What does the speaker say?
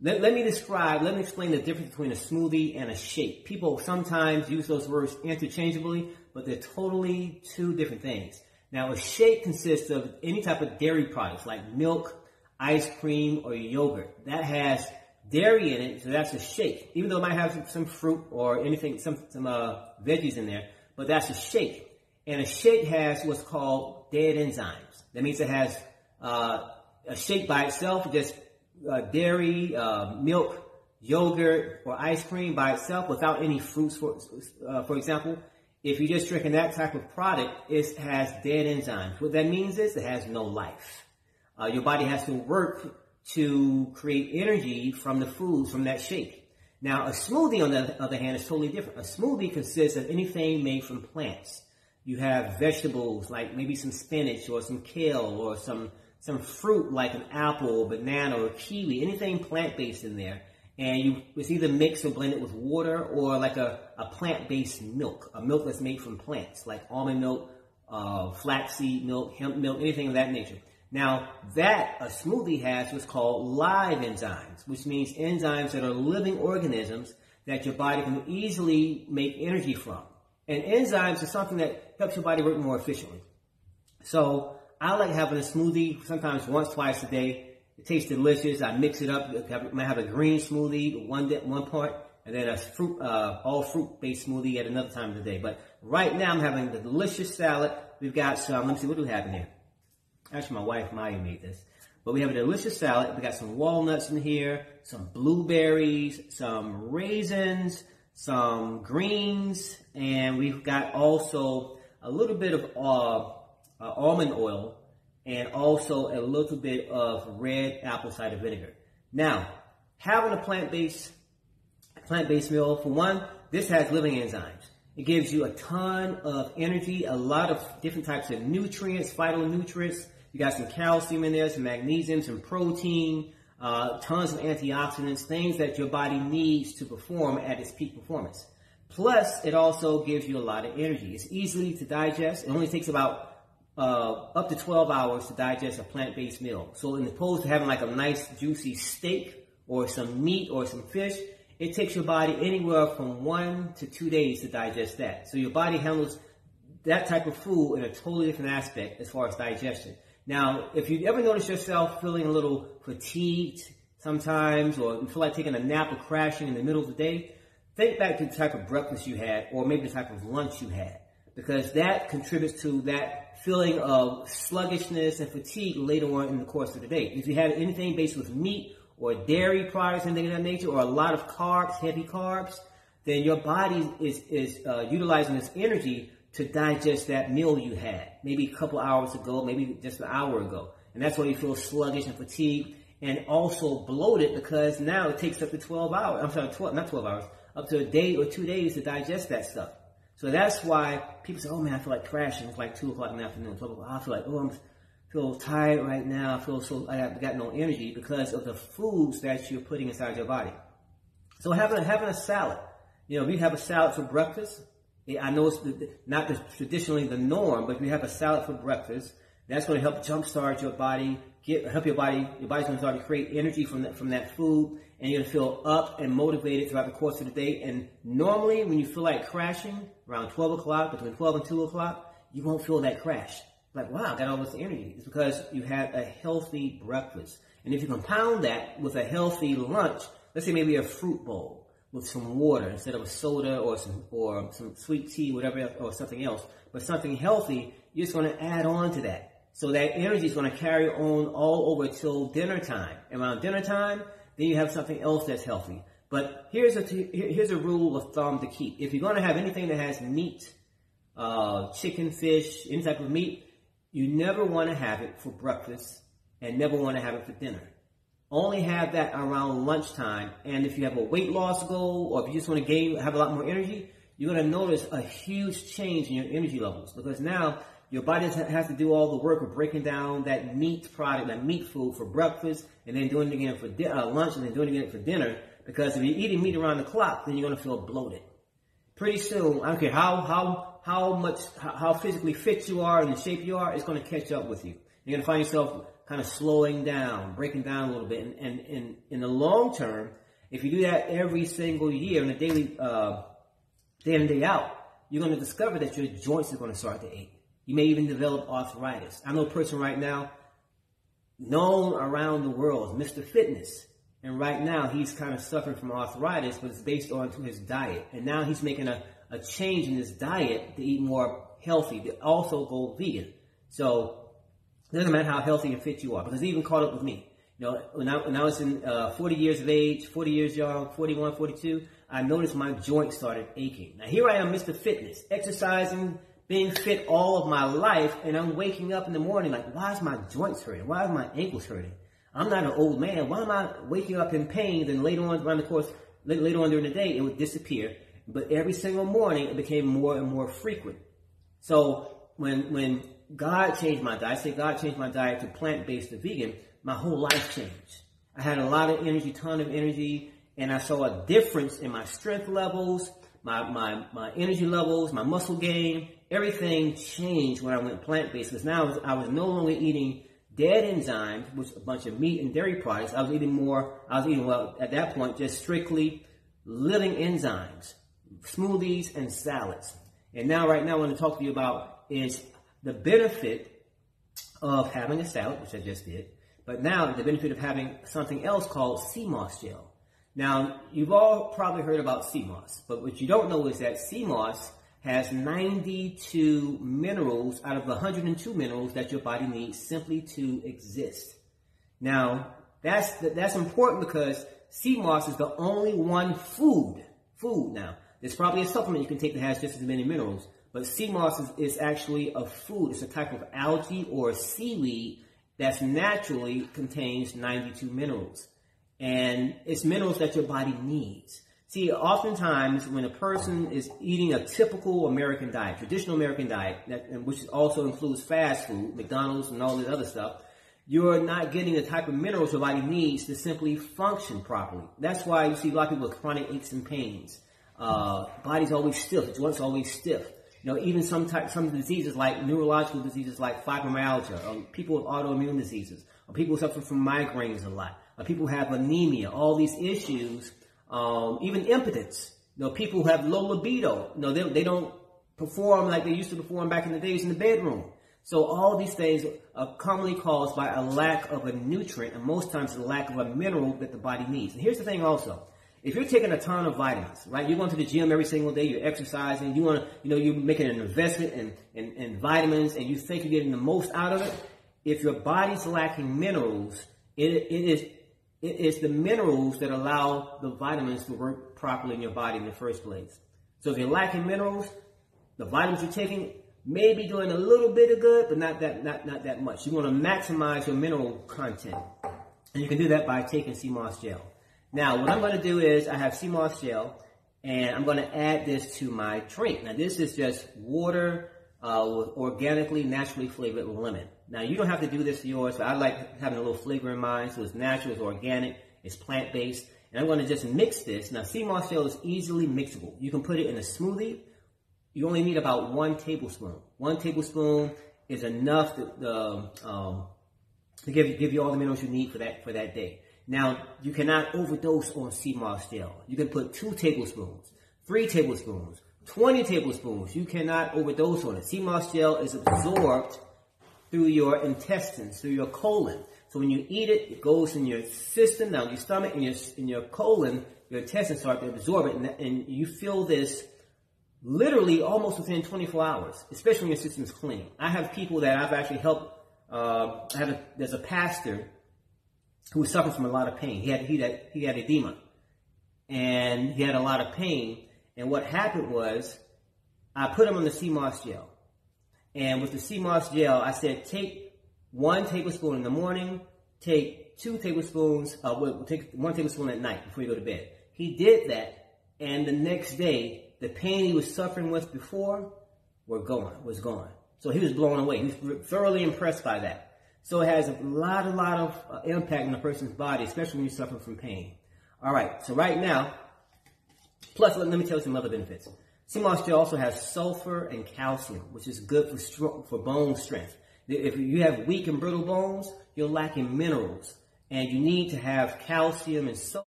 Let me explain the difference between a smoothie and a shake. People sometimes use those words interchangeably, but they're totally two different things. Now, a shake consists of any type of dairy products like milk, ice cream, or yogurt. That has dairy in it, so that's a shake. Even though it might have some fruit or anything, some veggies in there, but that's a shake. And a shake has what's called dead enzymes. That means it has a shake by itself, just dairy, milk, yogurt, or ice cream by itself without any fruits, for example. If you're just drinking that type of product, it has dead enzymes. What that means is it has no life. Your body has to work to create energy from the foods from that shake. Now, a smoothie, on the other hand, is totally different. A smoothie consists of anything made from plants. You have vegetables like maybe some spinach or some kale or some fruit like an apple, banana, or kiwi, anything plant-based in there. And it's either mixed or blended with water or like a plant-based milk, a milk that's made from plants like almond milk, flaxseed milk, hemp milk, anything of that nature. Now, a smoothie has what's called live enzymes, which means enzymes that are living organisms that your body can easily make energy from. And enzymes are something that helps your body work more efficiently. So I like having a smoothie sometimes once, twice a day. It tastes delicious. I mix it up. I might have a green smoothie one part, and then a all fruit-based smoothie at another time of the day. But right now I'm having the delicious salad. We've got some, let me see, what do we have in here? Actually, my wife, Maya, made this. But we have a delicious salad. We got some walnuts in here, some blueberries, some raisins, some greens, and we've got also a little bit of almond oil and also a little bit of red apple cider vinegar. Now, having a plant-based meal, for one, this has living enzymes. It gives you a ton of energy, a lot of different types of nutrients, phytonutrients. You got some calcium in there, some magnesium, some protein, tons of antioxidants, things that your body needs to perform at its peak performance. Plus, it also gives you a lot of energy. It's easily to digest. It only takes about up to 12 hours to digest a plant-based meal. So in opposed to having like a nice juicy steak or some meat or some fish, it takes your body anywhere from 1 to 2 days to digest that. So your body handles that type of food in a totally different aspect as far as digestion. Now, if you ever notice yourself feeling a little fatigued sometimes, or you feel like taking a nap or crashing in the middle of the day, think back to the type of breakfast you had, or maybe the type of lunch you had, because that contributes to that feeling of sluggishness and fatigue later on in the course of the day. If you had anything based with meat or dairy products, anything of that nature, or a lot of carbs, heavy carbs, then your body is utilizing this energy to digest that meal you had, maybe a couple hours ago, maybe just an hour ago. And that's why you feel sluggish and fatigued and also bloated, because now it takes up to 12 hours. I'm sorry, not 12 hours, up to a day or 2 days to digest that stuff. So that's why people say, oh man, I feel like crashing. It's like 2 o'clock in the afternoon. 12 o'clock. I feel like, I feel tired right now. I feel so, I've got no energy because of the foods that you're putting inside your body. So having a salad, if you have a salad for breakfast, I know it's not traditionally the norm, but if you have a salad for breakfast, that's going to help jumpstart your body, help your body's going to start to create energy from that food, and you're going to feel up and motivated throughout the course of the day. And normally when you feel like crashing around 12 o'clock, between 12 and 2 o'clock, you won't feel that crash. Like, wow, I got all this energy. It's because you had a healthy breakfast. And if you compound that with a healthy lunch, let's say maybe a fruit bowl with some water instead of a soda or some sweet tea, whatever, or something else, but something healthy, you're just going to add on to that. So that energy is going to carry on all over till dinner time. Around dinner time, then you have something else that's healthy. But here's a rule of thumb to keep. If you're going to have anything that has meat, chicken, fish, any type of meat, you never want to have it for breakfast and never want to have it for dinner. Only have that around lunchtime. And if you have a weight loss goal, or if you just want to have a lot more energy, you're going to notice a huge change in your energy levels, because now your body has to do all the work of breaking down that meat product, that meat food for breakfast, and then doing it again for lunch, and then doing it again for dinner. Because if you're eating meat around the clock, then you're going to feel bloated. Pretty soon, I don't care how physically fit you are and the shape you are, it's going to catch up with you. You're going to find yourself kind of slowing down, breaking down a little bit. And in the long term, if you do that every single year on a daily, day in and day out, you're going to discover that your joints are going to start to ache. You may even develop arthritis. I know a person right now known around the world as Mr. Fitness. And right now, he's kind of suffering from arthritis, but it's based on his diet. And now he's making a change in his diet to eat more healthy, to also go vegan. So it doesn't matter how healthy and fit you are, because it even caught up with me. You know, when I was in 40 years of age, 40 years young, 41, 42, I noticed my joints started aching. Now here I am, Mr. Fitness, exercising, being fit all of my life, and I'm waking up in the morning like, why is my joints hurting? Why is my ankles hurting? I'm not an old man. Why am I waking up in pain? Then later on later on during the day, it would disappear. But every single morning, it became more and more frequent. So when God changed my diet, I say God changed my diet to plant-based to vegan, my whole life changed. I had a lot of energy, ton of energy, and I saw a difference in my strength levels, my energy levels, my muscle gain. Everything changed when I went plant-based, because now I was no longer eating dead enzymes, which a bunch of meat and dairy products. I was eating, well, at that point, just strictly living enzymes, smoothies and salads. And now, right now, I want to talk to you about is the benefit of having a salad, which I just did, but now the benefit of having something else called sea moss gel. Now, you've all probably heard about sea moss, but what you don't know is that sea moss has 92 minerals out of the 102 minerals that your body needs simply to exist. Now, that's important because sea moss is the only one food now. There's probably a supplement you can take that has just as many minerals, but sea moss is actually a food. It's a type of algae or seaweed that naturally contains 92 minerals. And it's minerals that your body needs. See, oftentimes when a person is eating a typical American diet, traditional American diet, which also includes fast food, McDonald's and all this other stuff, you're not getting the type of minerals your body needs to simply function properly. That's why you see a lot of people with chronic aches and pains. Body's always stiff, joints always stiff. You know, even some diseases like neurological diseases like fibromyalgia, or people with autoimmune diseases, or people who suffer from migraines a lot, or people who have anemia, all these issues. Even impotence. You know, people who have low libido. You know, they don't perform like they used to perform back in the days in the bedroom. So all these things are commonly caused by a lack of a nutrient, and most times the lack of a mineral that the body needs. And here's the thing also. If you're taking a ton of vitamins, right? You're going to the gym every single day, you're exercising, you're making an investment in vitamins, and you think you're getting the most out of it. If your body's lacking minerals, it is the minerals that allow the vitamins to work properly in your body in the first place. So if you're lacking minerals, the vitamins you're taking may be doing a little bit of good, but not that much. You want to maximize your mineral content. And you can do that by taking sea moss gel. Now, what I'm going to do is I have sea moss gel, and I'm going to add this to my drink. Now, this is just water with organically, naturally flavored lemon. Now, you don't have to do this to yours, but I like having a little flavor in mine, so it's natural, it's organic, it's plant-based. And I'm going to just mix this. Now, sea moss gel is easily mixable. You can put it in a smoothie. You only need about 1 tablespoon. 1 tablespoon is enough to give you all the minerals you need for that day. Now, you cannot overdose on sea moss gel. You can put 2 tablespoons, 3 tablespoons, 20 tablespoons. You cannot overdose on it. Sea moss gel is absorbed through your intestines, through your colon. So when you eat it, it goes in your system, down your stomach, and in your colon, your intestines start to absorb it, and you feel this literally almost within 24 hours, especially when your system is clean. I have people that I've actually helped. There's a pastor who was suffering from a lot of pain. He had edema, and he had a lot of pain. And what happened was, I put him on the sea moss gel. And with the sea moss gel, I said, take 1 tablespoon in the morning, take 2 tablespoons, take 1 tablespoon at night before you go to bed. He did that, and the next day, the pain he was suffering with before was gone. So he was blown away. He was thoroughly impressed by that. So it has a lot of impact on a person's body, especially when you're suffering from pain. All right, so right now, plus let me tell you some other benefits. Sea moss gel also has sulfur and calcium, which is good for bone strength. If you have weak and brittle bones, you're lacking minerals. And you need to have calcium and sodium